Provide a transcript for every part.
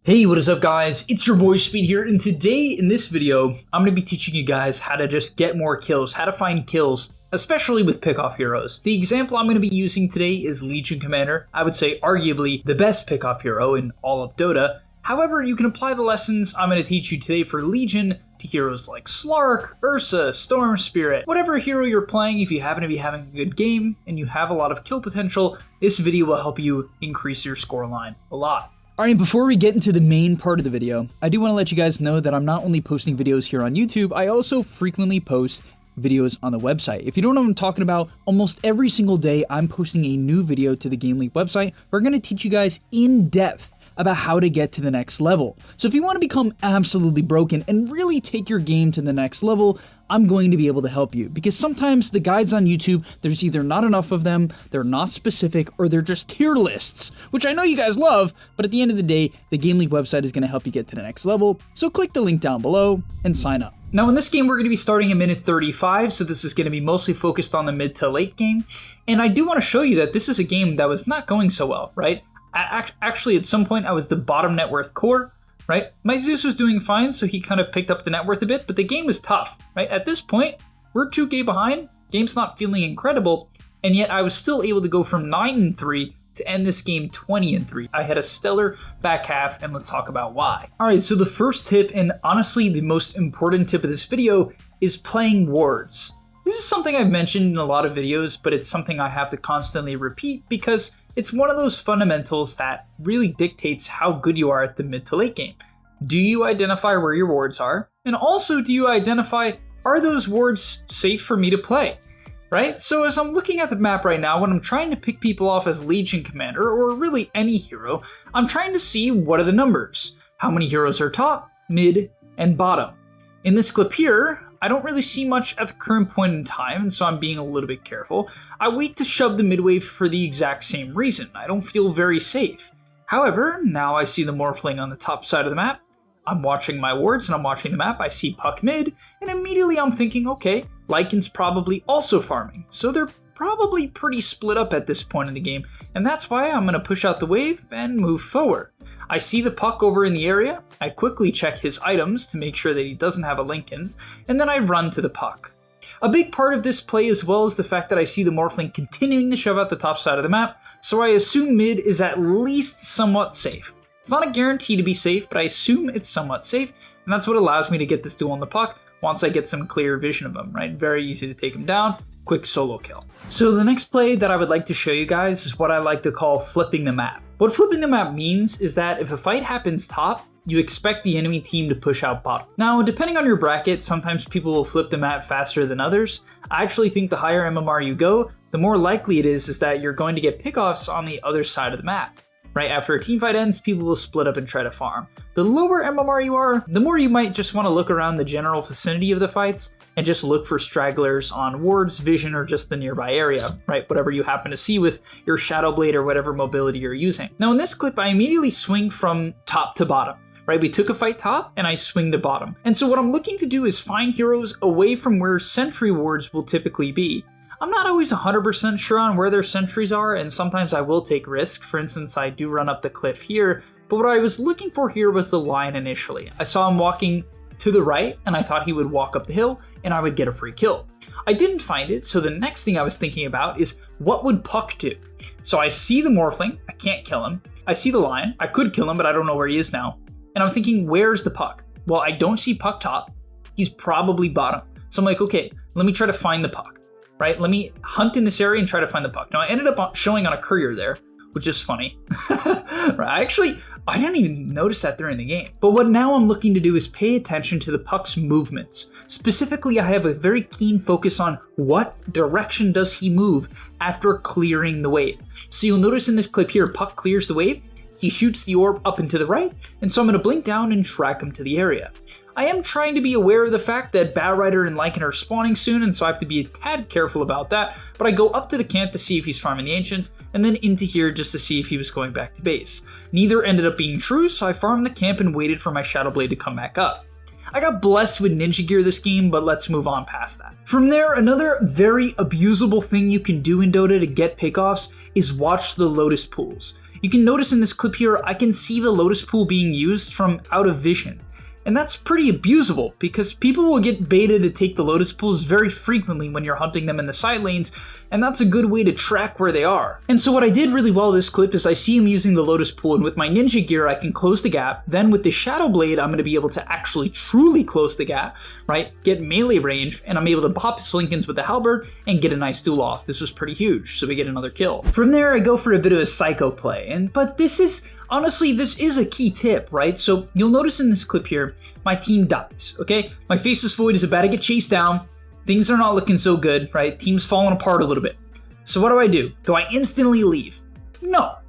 Hey, what is up guys? It's your boy Speed here, and today in this video, I'm going to be teaching you guys how to just get more kills, how to find kills, especially with pickoff heroes. The example I'm going to be using today is Legion Commander. I would say arguably the best pickoff hero in all of Dota. However, you can apply the lessons I'm going to teach you today for Legion to heroes like Slark, Ursa, Storm Spirit. Whatever hero you're playing, if you happen to be having a good game and you have a lot of kill potential, this video will help you increase your scoreline a lot. Alright, before we get into the main part of the video, I do want to let you guys know that I'm not only posting videos here on YouTube, I also frequently post videos on the website. If you don't know what I'm talking about, almost every single day I'm posting a new video to the gameleap website. We're going to teach you guys in depth about how to get to the next level. So if you want to become absolutely broken and really take your game to the next level, I'm going to be able to help you, because sometimes the guides on YouTube, there's either not enough of them, they're not specific, or they're just tier lists, which I know you guys love, but at the end of the day, the gameleap website is going to help you get to the next level. So click the link down below and sign up. Now in this game, we're going to be starting at minute 35, so this is going to be mostly focused on the mid to late game. And I do want to show you that this is a game that was not going so well, right? Actually, at some point, I was the bottom net worth core, right? My Zeus was doing fine, so he kind of picked up the net worth a bit, but the game was tough, right? At this point, we're 2K behind, game's not feeling incredible, and yet I was still able to go from 9-3 to end this game 20-3. I had a stellar back half, and let's talk about why. All right, so the first tip, and honestly the most important tip of this video, is playing wards. This is something I've mentioned in a lot of videos, but it's something I have to constantly repeat because it's one of those fundamentals that really dictates how good you are at the mid to late game. Do you identify where your wards are? And also, do you identify, are those wards safe for me to play? Right? So as I'm looking at the map right now, when I'm trying to pick people off as Legion Commander, or really any hero, I'm trying to see what are the numbers. How many heroes are top, mid, and bottom? In this clip here, I don't really see much at the current point in time, and so I'm being a little bit careful. I wait to shove the mid wave for the exact same reason. I don't feel very safe. However, now I see the Morphling on the top side of the map. I'm watching my wards and I'm watching the map. I see Puck mid, and immediately I'm thinking, okay, Lycan's probably also farming. So they're probably pretty split up at this point in the game, and that's why I'm going to push out the wave and move forward. I see the Puck over in the area. I quickly check his items to make sure that he doesn't have a Linken's, and then I run to the Puck. A big part of this play as well is the fact that I see the Morphling continuing to shove out the top side of the map, so I assume mid is at least somewhat safe. It's not a guarantee to be safe, but I assume it's somewhat safe, and that's what allows me to get this duel on the Puck once I get some clear vision of him, right? Very easy to take him down. Quick solo kill. So the next play that I would like to show you guys is what I like to call flipping the map. What flipping the map means is that if a fight happens top, you expect the enemy team to push out bottom. Now, depending on your bracket, sometimes people will flip the map faster than others. I actually think the higher MMR you go, the more likely it is that you're going to get pickoffs on the other side of the map. Right after a team fight ends, people will split up and try to farm. The lower MMR you are, the more you might just want to look around the general vicinity of the fights and just look for stragglers on wards, vision, or just the nearby area, right? Whatever you happen to see with your Shadow Blade or whatever mobility you're using. Now in this clip, I immediately swing from top to bottom. Right, we took a fight top and I swing to bottom. And so what I'm looking to do is find heroes away from where sentry wards will typically be. I'm not always 100% sure on where their sentries are, and sometimes I will take risk. For instance, I do run up the cliff here, but what I was looking for here was the line initially. I saw him walking to the right, and I thought he would walk up the hill, and I would get a free kill. I didn't find it, so the next thing I was thinking about is, what would Puck do? So I see the Morphling, I can't kill him. I see the Lion, I could kill him, but I don't know where he is now. And I'm thinking, where's the Puck? Well, I don't see Puck top, he's probably bottom. So I'm like, okay, let me try to find the Puck. Right, let me hunt in this area and try to find the Puck. Now I ended up showing on a courier there, which is funny. Right, I didn't even notice that during the game. But what now I'm looking to do is pay attention to the Puck's movements. Specifically, I have a very keen focus on what direction does he move after clearing the wave. So you'll notice in this clip here, Puck clears the wave, he shoots the orb up and to the right, and so I'm going to blink down and track him to the area. I am trying to be aware of the fact that Batrider and Lycan are spawning soon, and so I have to be a tad careful about that, but I go up to the camp to see if he's farming the Ancients, and then into here just to see if he was going back to base. Neither ended up being true, so I farmed the camp and waited for my Shadow Blade to come back up. I got blessed with ninja gear this game, but let's move on past that. From there, another very abusable thing you can do in Dota to get pickoffs is watch the Lotus pools. you can notice in this clip here, I can see the Lotus Pool being used from out of vision. And that's pretty abusable because people will get baited to take the Lotus Pools very frequently when you're hunting them in the side lanes, and that's a good way to track where they are. And so what I did really well this clip is I see him using the Lotus Pool, and with my ninja gear I can close the gap. Then with the Shadow Blade I'm going to be able to actually truly close the gap, right? Get melee range, and I'm able to pop his Linkens with the halberd and get a nice duel off. This was pretty huge, so we get another kill. From there I go for a bit of a psycho play, but this is a key tip, right? So you'll notice in this clip here, my team dies, okay? My Faceless Void is about to get chased down. Things are not looking so good, right? Team's falling apart a little bit. So what do? Do I instantly leave? No.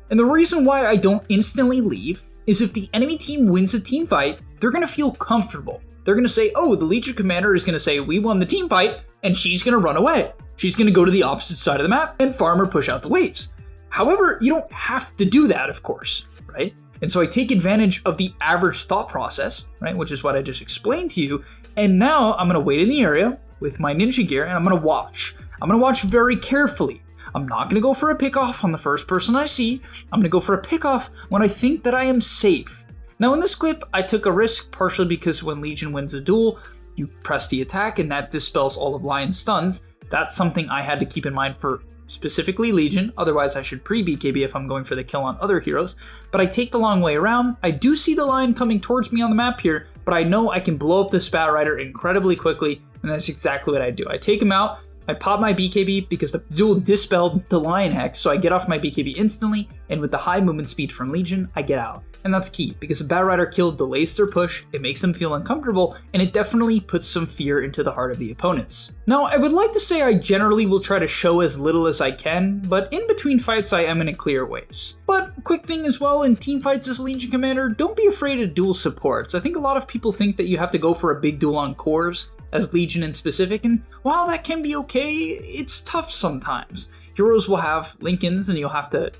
And the reason why I don't instantly leave is if the enemy team wins a team fight, they're gonna feel comfortable. They're gonna say, oh, the Legion Commander is gonna say, we won the team fight, and she's gonna run away. She's gonna go to the opposite side of the map and farm or push out the waves. However, you don't have to do that, of course, right? And so I take advantage of the average thought process, right? Which is what I just explained to you. And now I'm gonna wait in the area with my ninja gear and I'm gonna watch. I'm gonna watch very carefully. I'm not gonna go for a pick off on the first person I see. I'm gonna go for a pick off when I think that I am safe. Now in this clip, I took a risk partially because when Legion wins a duel, you press the attack and that dispels all of Lion's stuns. That's something I had to keep in mind for specifically Legion, otherwise I should pre-BKB if I'm going for the kill on other heroes, but I take the long way around. I do see the Lion coming towards me on the map here, but I know I can blow up this Bat Rider incredibly quickly, and that's exactly what I do. I take him out, I pop my BKB because the duel dispelled the Lion Hex, so I get off my BKB instantly, and with the high movement speed from Legion, I get out. And that's key, because a Bat Rider kill delays their push, it makes them feel uncomfortable, and it definitely puts some fear into the heart of the opponents. Now, I would like to say I generally will try to show as little as I can, but in between fights I am in a clear ways. But quick thing as well, in team fights as Legion Commander, don't be afraid of dual supports. I think a lot of people think that you have to go for a big duel on cores, as Legion in specific, and while that can be okay, it's tough sometimes. Heroes will have Linkens and you'll have to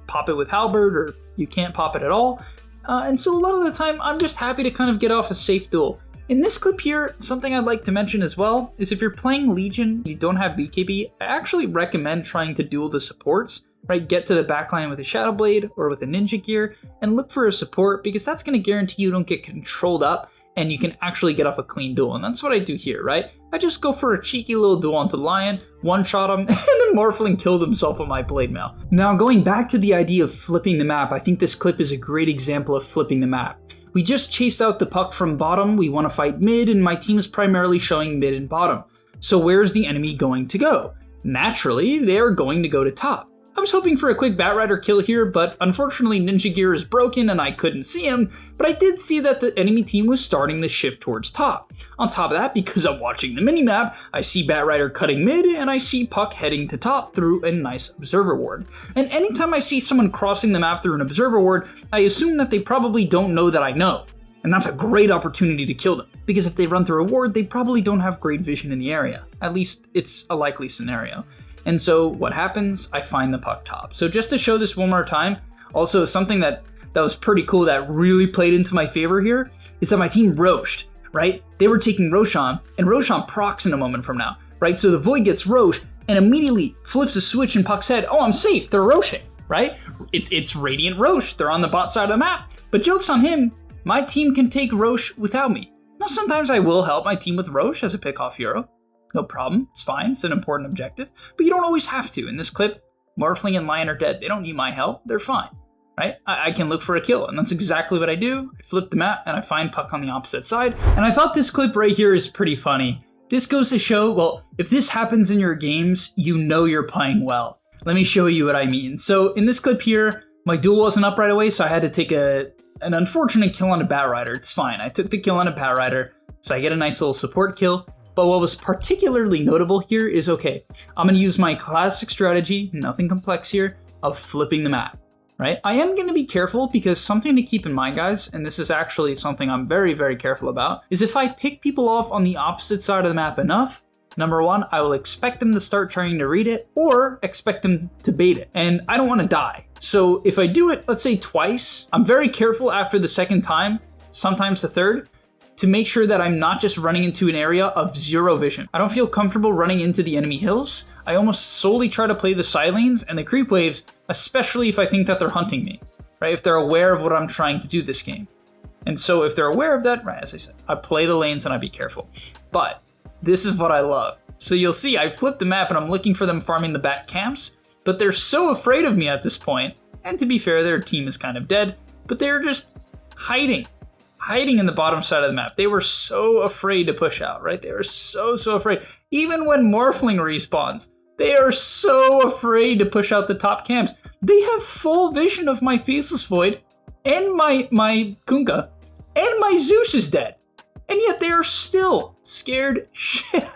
pop it with halberd, or you can't pop it at all. And so a lot of the time, I'm just happy to kind of get off a safe duel. In this clip here, something I'd like to mention as well is if you're playing Legion, you don't have BKB, I actually recommend trying to duel the supports, right? Get to the backline with a Shadow Blade or with a Ninja Gear and look for a support because that's going to guarantee you don't get controlled up and you can actually get off a clean duel. And that's what I do here, right? I just go for a cheeky little duel onto the Lion, one-shot him, and then Morphling killed himself with my Blade Mail. Now, going back to the idea of flipping the map, I think this clip is a great example of flipping the map. We just chased out the puck from bottom, we want to fight mid, and my team is primarily showing mid and bottom. So where's the enemy going to go? Naturally, they're going to go to top. I was hoping for a quick Bat Rider kill here, but unfortunately Ninja Gear is broken and I couldn't see him, but I did see that the enemy team was starting to shift towards top. On top of that, because I'm watching the minimap, I see Bat Rider cutting mid and I see Puck heading to top through a nice Observer Ward. And anytime I see someone crossing the map through an Observer Ward, I assume that they probably don't know that I know. And that's a great opportunity to kill them, because if they run through a ward, they probably don't have great vision in the area. At least it's a likely scenario. And so what happens? I find the puck top. So just to show this one more time, also something that was pretty cool that really played into my favor here is that my team Roshed, right? They were taking Roshan, and Roshan procs in a moment from now, right? So the Void gets Rosh and immediately flips a switch in Puck's head. Oh, I'm safe, they're Roshing, right? It's Radiant Rosh, they're on the bot side of the map. But joke's on him, my team can take Rosh without me. Now sometimes I will help my team with Rosh as a pick-off hero. No problem, it's fine, it's an important objective, but you don't always have to. In this clip, Morphling and Lion are dead. They don't need my help, they're fine, right? I can look for a kill, and that's exactly what I do. I flip the map, and I find Puck on the opposite side, and I thought this clip right here is pretty funny. This goes to show, well, if this happens in your games, you know you're playing well. Let me show you what I mean. So in this clip here, my duel wasn't up right away, so I had to take an unfortunate kill on a Bat Rider. It's fine, I took the kill on a Bat Rider, so I get a nice little support kill. But what was particularly notable here is, okay, I'm going to use my classic strategy, nothing complex here, of flipping the map, right? I am going to be careful because something to keep in mind, guys, and this is actually something I'm very, very careful about, is if I pick people off on the opposite side of the map enough, number one, I will expect them to start trying to read it or expect them to bait it, and I don't want to die. So if I do it, let's say twice, I'm very careful after the second time, sometimes the third, to make sure that I'm not just running into an area of zero vision. I don't feel comfortable running into the enemy hills. I almost solely try to play the side lanes and the creep waves, especially if I think that they're hunting me, right? If they're aware of what I'm trying to do this game. And so if they're aware of that, right, as I said, I play the lanes and I be careful. But this is what I love. So you'll see I flipped the map and I'm looking for them farming the back camps, but they're so afraid of me at this point. And to be fair, their team is kind of dead, but they're just hiding in the bottom side of the map. They were so afraid to push out, right? They were so afraid. Even when Morphling respawns, they are so afraid to push out the top camps. They have full vision of my Faceless Void and my Kunkka, and my Zeus is dead. And yet they are still scared shit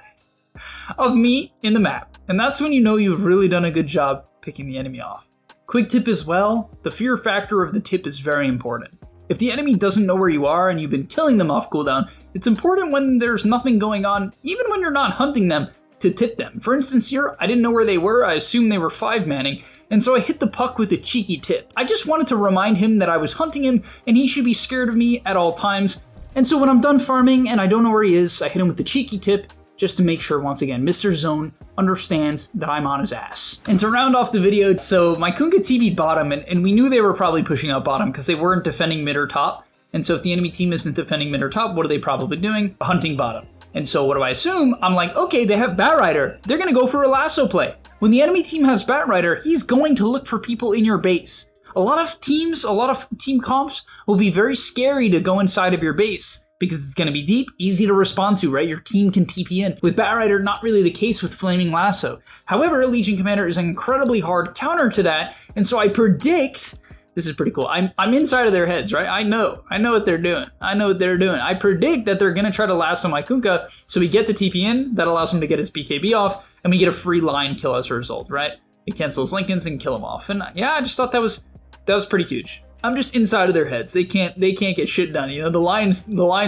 of me in the map. And that's when you know you've really done a good job picking the enemy off. Quick tip as well, the fear factor of the tip is very important. If the enemy doesn't know where you are and you've been killing them off cooldown, it's important when there's nothing going on, even when you're not hunting them, to tip them. For instance here, I didn't know where they were, I assumed they were 5-manning, and so I hit the puck with a cheeky tip. I just wanted to remind him that I was hunting him and he should be scared of me at all times. And so when I'm done farming and I don't know where he is, I hit him with the cheeky tip just to make sure, once again, Mr. Zone understands that I'm on his ass. And to round off the video, so my Kunkka TV'd bottom, and we knew they were probably pushing out bottom because they weren't defending mid or top. And so if the enemy team isn't defending mid or top, what are they probably doing? Hunting bottom. And so what do I assume? I'm like, okay, they have Batrider. They're gonna go for a lasso play. When the enemy team has Batrider, he's going to look for people in your base. A lot of team comps will be very scary to go inside of your base because it's going to be deep, easy to respond to, right? Your team can TP in. With Batrider, not really the case with Flaming Lasso. However, Legion Commander is an incredibly hard counter to that, and so I predict, this is pretty cool, I'm inside of their heads, right? I know what they're doing. I predict that they're going to try to lasso my Kunkka, so we get the TP in, that allows him to get his BKB off, and we get a free line kill as a result, right? It cancels Lincolns and kill him off. And yeah, I just thought that was pretty huge. I'm just inside of their heads. They can't get shit done. You know, the lion's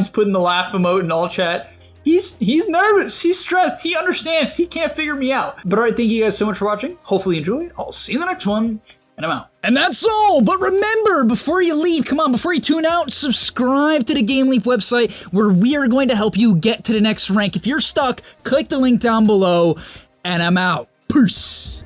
putting the laugh emote in all chat. He's nervous. He's stressed. He understands. He can't figure me out. But all right, thank you guys so much for watching. Hopefully you enjoyed. I'll see you in the next one, and I'm out. And that's all. But remember, before you leave, come on, before you tune out, subscribe to the GameLeap website where we are going to help you get to the next rank. If you're stuck, click the link down below, and I'm out. Peace.